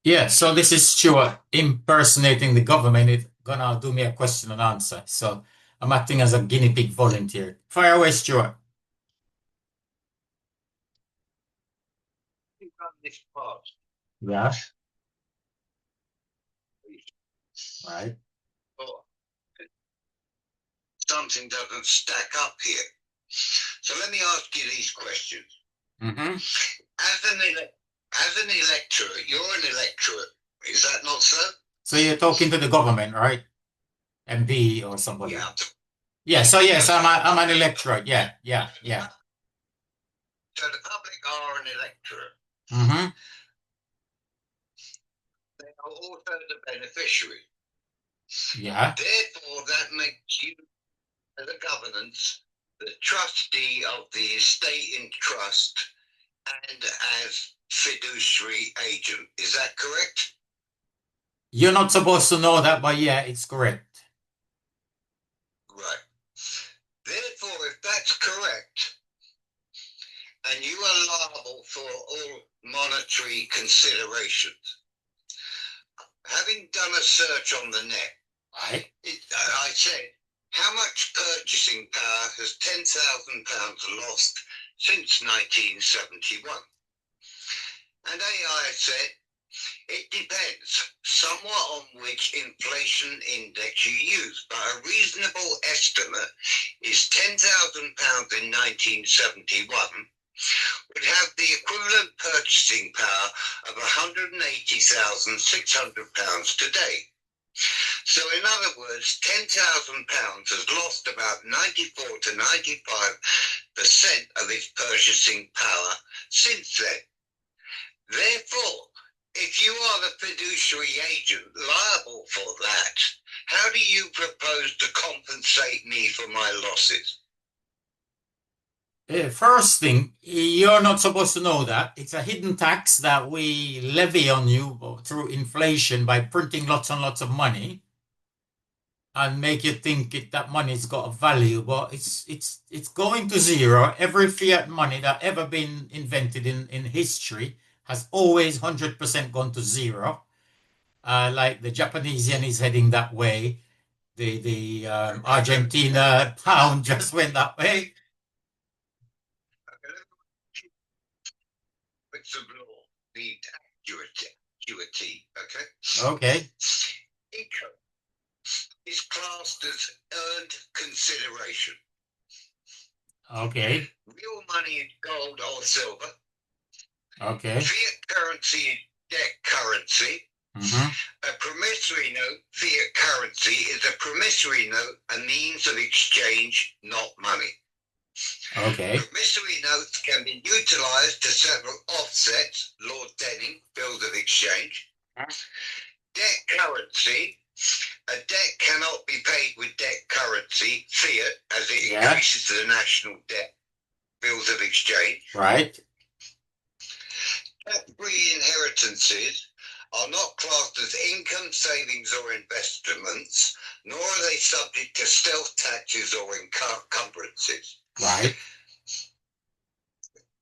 Yeah, so this is Stuart impersonating the government. It's gonna do me a question and answer. So I'm acting as a guinea pig volunteer. Fire away, Stuart. Run this part. Yeah, right. Oh, something doesn't stack up here. So let me ask you these questions. Mm-hmm. As an electorate, you're an electorate. Is that not so? So you're talking to the government, right? MP or somebody. Yeah. Yeah, so yes, Yes. I'm an electorate. Yeah, yeah, yeah. So the public are an electorate. Mm-hmm. They are also the beneficiary. Yeah. Therefore, that makes you, as a governance, the trustee of the estate in trust and as fiduciary agent. Is that correct? You're not supposed to know that, but yeah, it's correct. Right. Therefore, if that's correct, and you are liable for all monetary considerations, having done a search on the net, Right. I said, how much purchasing power has £10,000 lost since 1971? And AI said, it depends somewhat on which inflation index you use, but a reasonable estimate is £10,000 in 1971 would have the equivalent purchasing power of £180,600 today. So in other words, £10,000 has lost about 94 to 95% of its purchasing power since then. Therefore, if you are the fiduciary agent liable for that, how do you propose to compensate me for my losses? First thing, you're not supposed to know that. It's a hidden tax that we levy on you through inflation by printing lots and lots of money and make you think that money's got a value, but it's going to zero. Every fiat money that ever been invented in history has always 100% gone to zero. Like the Japanese yen is heading that way. The Argentina pound just went that way. It's of law, the acuity, okay? Okay. Income is classed as earned consideration. Okay. Real money is gold or silver. Okay. Fiat currency is debt currency. Mm-hmm. A promissory note, fiat currency, is a promissory note, a means of exchange, not money. Okay. Promissory notes can be utilised to settle offsets, Lord Denning, bills of exchange. Debt currency, a debt cannot be paid with debt currency, fiat, as it increases the national debt, bills of exchange. Right. Tax-free inheritances are not classed as income, savings, or investments, nor are they subject to stealth taxes or encumbrances. Right.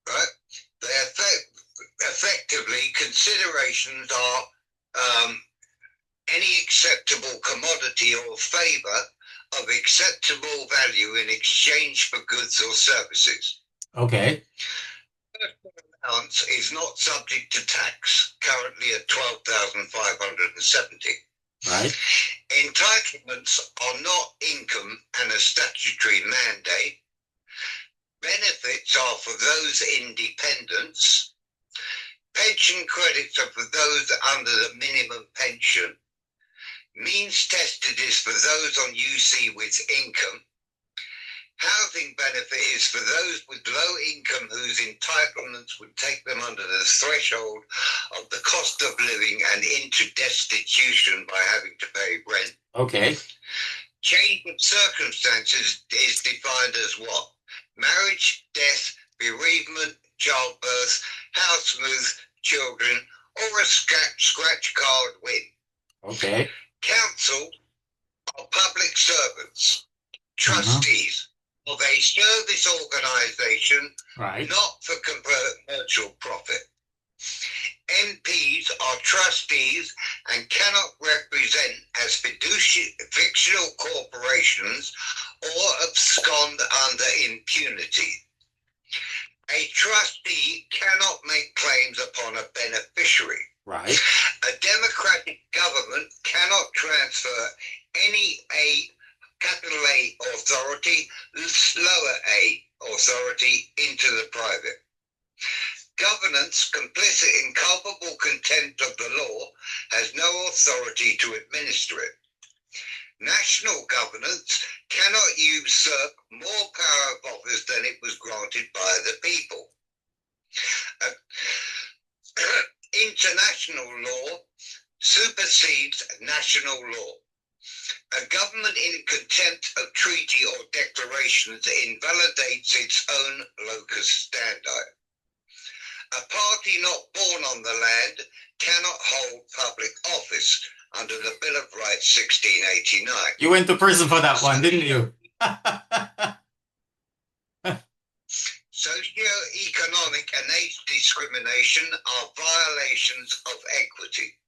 Right? They effectively considerations are any acceptable commodity or favour of acceptable value in exchange for goods or services. Okay. Allowance is not subject to tax, currently at 12,570. Right. Entitlements are not income and a statutory mandate. Benefits are for those in dependents. Pension credits are for those under the minimum pension. Means tested is for those on UC with income. Housing benefit is for those with low income whose entitlements would take them under the threshold of the cost of living and into destitution by having to pay rent. Okay. Change of circumstances is defined as what? Marriage, death, bereavement, childbirth, house move, children, or a scratch card win. Okay. Council are public servants, Mm-hmm. trustees of a service organisation Right. not for commercial profit. MPs are trustees and cannot represent as fictional corporations or abscond under impunity. A trustee cannot make claims upon a beneficiary. Right. A democratic government cannot transfer any capital A authority, lower A authority into the private. Governance, complicit in culpable contempt of the law, has no authority to administer it. National governance cannot usurp more power of office than it was granted by the people. International law supersedes national law. A government in contempt of treaty or declarations invalidates its own locus standi. A party not born on the land cannot hold public office under the Bill of Rights 1689. You went to prison for that one, didn't you? Socio-economic and age discrimination are violations of equity.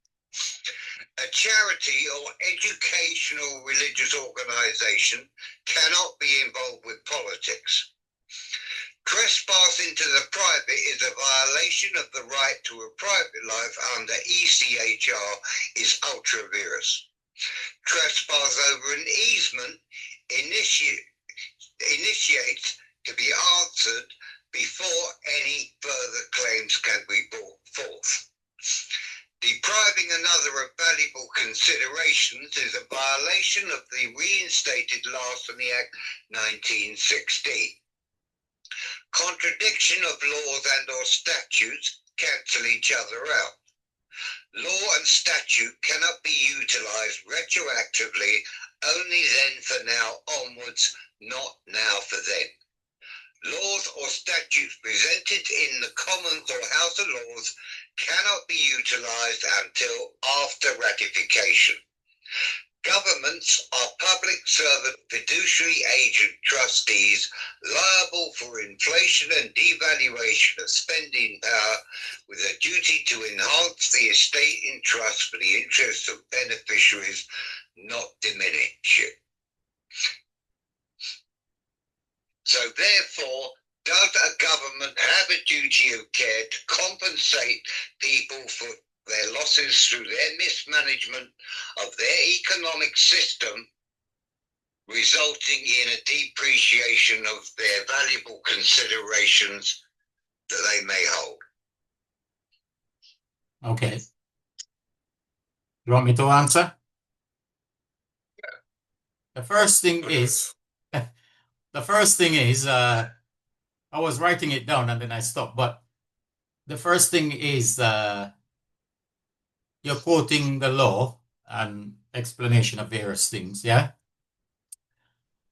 A charity or educational religious organization cannot be involved with politics. Trespass into the private is a violation of the right to a private life under ECHR is ultra vires. Trespass over an easement initiates to be answered before any further claims can be brought forth. Depriving another of valuable considerations is a violation of the reinstated Larceny Act 1916. Contradiction of laws and or statutes cancel each other out. Law and statute cannot be utilised retroactively, only then for now onwards, not now for then. Laws or statutes presented in the Commons or House of Lords cannot be utilised until after ratification. Governments are public servant fiduciary agent trustees liable for inflation and devaluation of spending power with a duty to enhance the estate in trust for the interests of beneficiaries, not diminish it. So therefore, does a government have a duty of care to compensate people for their losses through their mismanagement of their economic system, resulting in a depreciation of their valuable considerations that they may hold? Okay. You want me to answer? Yeah. The first thing is, I was writing it down and then I stopped, but the first thing is you're quoting the law and explanation of various things, yeah?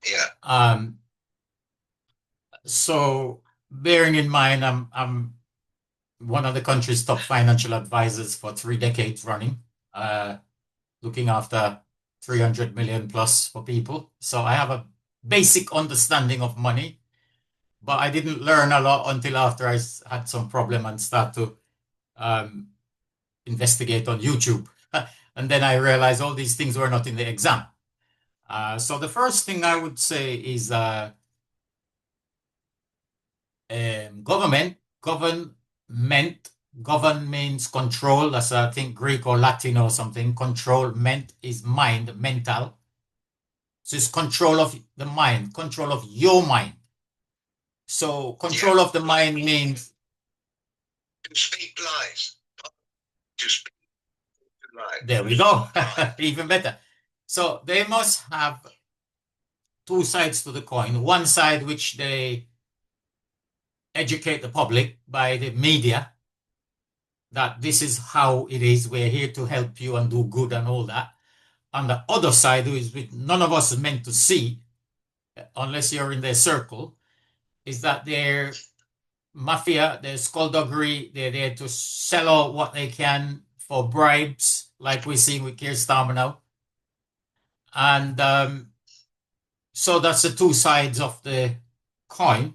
Yeah. So bearing in mind, I'm one of the country's top financial advisors for 3 decades running, looking after 300 million plus for people. So I have a basic understanding of money, but I didn't learn a lot until after I had some problem and start to investigate on YouTube. And then I realized all these things were not in the exam. So the first thing I would say is government. Govern means control. That's I think Greek or Latin or something. Control, ment is mind, mental. So it's control of the mind, control of your mind. So control of the mind means to speak lies. To speak lies. There we go. Even better. So they must have 2 sides to the coin. One side which they educate the public by the media that this is how it is. We're here to help you and do good and all that. On the other side, which none of us is meant to see, unless you're in their circle, is that they're mafia, they're skullduggery, they're there to sell out what they can for bribes, like we're seeing with Keir Starmer now. And so that's the 2 sides of the coin.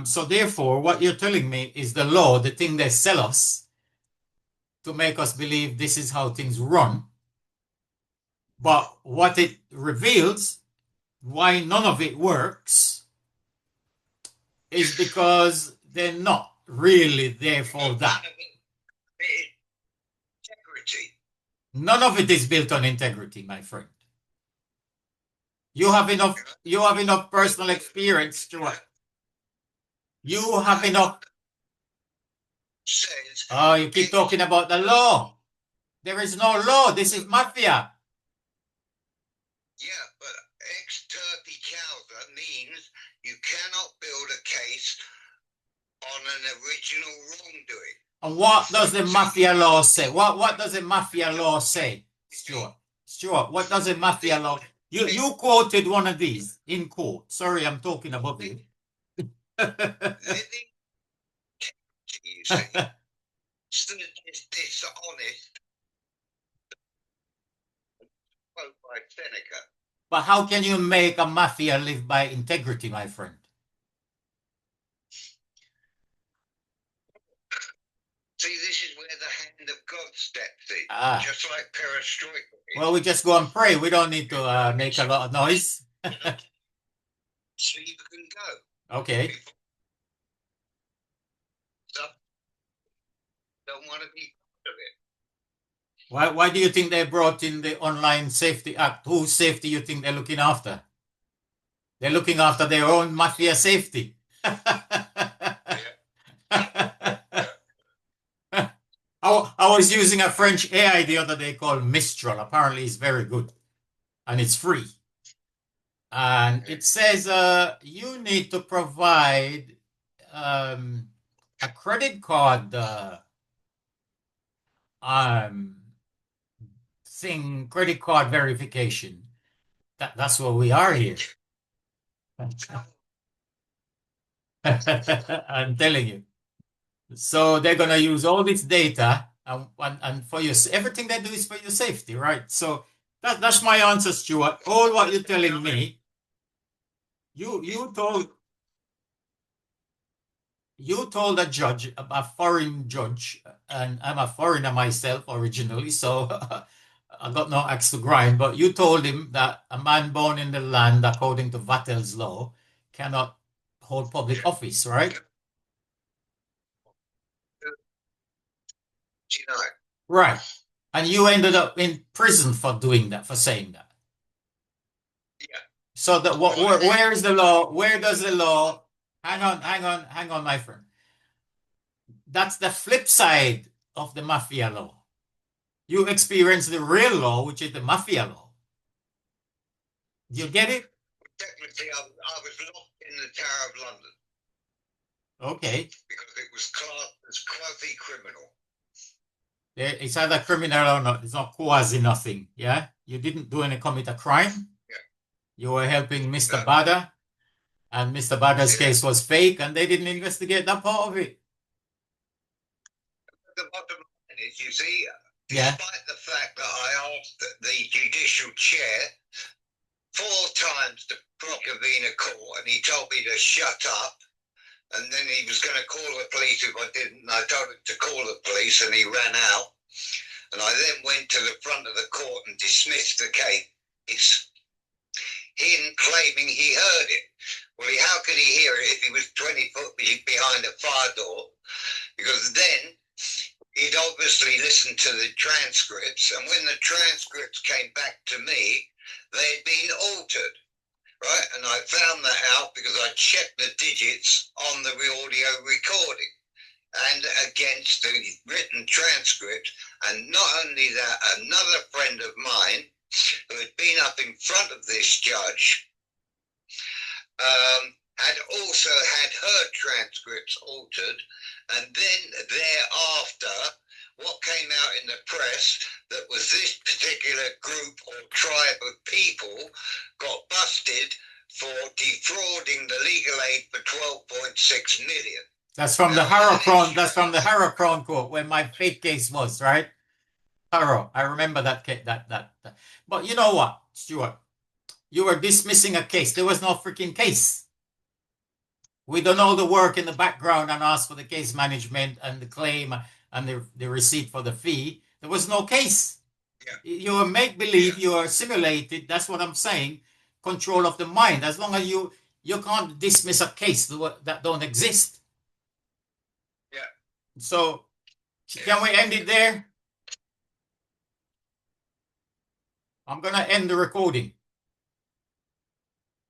So therefore, what you're telling me is the law, the thing they sell us, to make us believe this is how things run. But what it reveals, why none of it works, is because they're not really there for that. Integrity. None of it is built on integrity, my friend. You have enough personal experience, Stuart. You have enough. Says, Oh, you keep talking about the law. There is no law. This is mafia. yeah, but ex turpi causa means you cannot build a case on an original wrongdoing. And what does the mafia law say? What does the mafia law say, Stuart? Stuart, what does the mafia law? You quoted one of these in court. Sorry, I'm talking about you. Living, you see, is dishonest. Quote by Seneca. But how can you make a mafia live by integrity, my friend? See, this is where the hand of God steps in, just like perestroika. Well, we just go and pray. We don't need to make a lot of noise. So you can go. Okay. So, don't want to be part of it. Why do you think they brought in the Online Safety Act? Whose safety you think they're looking after? They're looking after their own mafia safety. I was using a French AI the other day called Mistral. Apparently it's very good. And it's free. And it says you need to provide a credit card credit card verification. That's what we are here. I'm telling you. So they're gonna use all this data and for your everything they do is for your safety, right? So that's my answer, Stuart. All what you're telling me, you told a judge, a foreign judge, and I'm a foreigner myself originally, so I got no axe to grind, but you told him that a man born in the land, according to Vattel's law, cannot hold public office, right? Right. And you ended up in prison for doing that, for saying that. Yeah. So where is the law? Where does the law? Hang on, my friend. That's the flip side of the mafia law. You experience the real law, which is the mafia law. Do you get it? Technically, I was locked in the Tower of London. Okay. Because it was classed as quasi-criminal. It's either criminal or not. It's not quasi nothing. Yeah. You didn't do any commit a crime. Yeah. You were helping Mr. Bada, and Mr. Bada's case was fake, and they didn't investigate that part of it. The bottom line is, you see, despite the fact that I asked the judicial chair 4 times to convene a court, and he told me to shut up. And then he was going to call the police if I didn't. And I told him to call the police, and he ran out. And I then went to the front of the court and dismissed the case. Him claiming he heard it. Well, how could he hear it if he was 20 foot behind a fire door? Because then he'd obviously listened to the transcripts. And when the transcripts came back to me, they'd been altered. Right, and I found that out because I checked the digits on the audio recording and against the written transcript. And not only that, another friend of mine who had been up in front of this judge had also had her transcripts altered. And then thereafter, what came out in the press that was this particular group or tribe of people got busted for defrauding the legal aid for 12.6 million. That's from the Harrow Crown. That's from the Harrow Crown Court where my fake case was, right? Harrow. I remember that case. That. But you know what, Stuart? You were dismissing a case. There was no freaking case. We done all the work in the background and asked for the case management and the claim and the receipt for the fee. There was no case. Yeah. You're make-believe, Yeah. you are simulated. That's what I'm saying. Control of the mind. As long as you can't dismiss a case that don't exist. Yeah. So can we end it there? I'm gonna end the recording.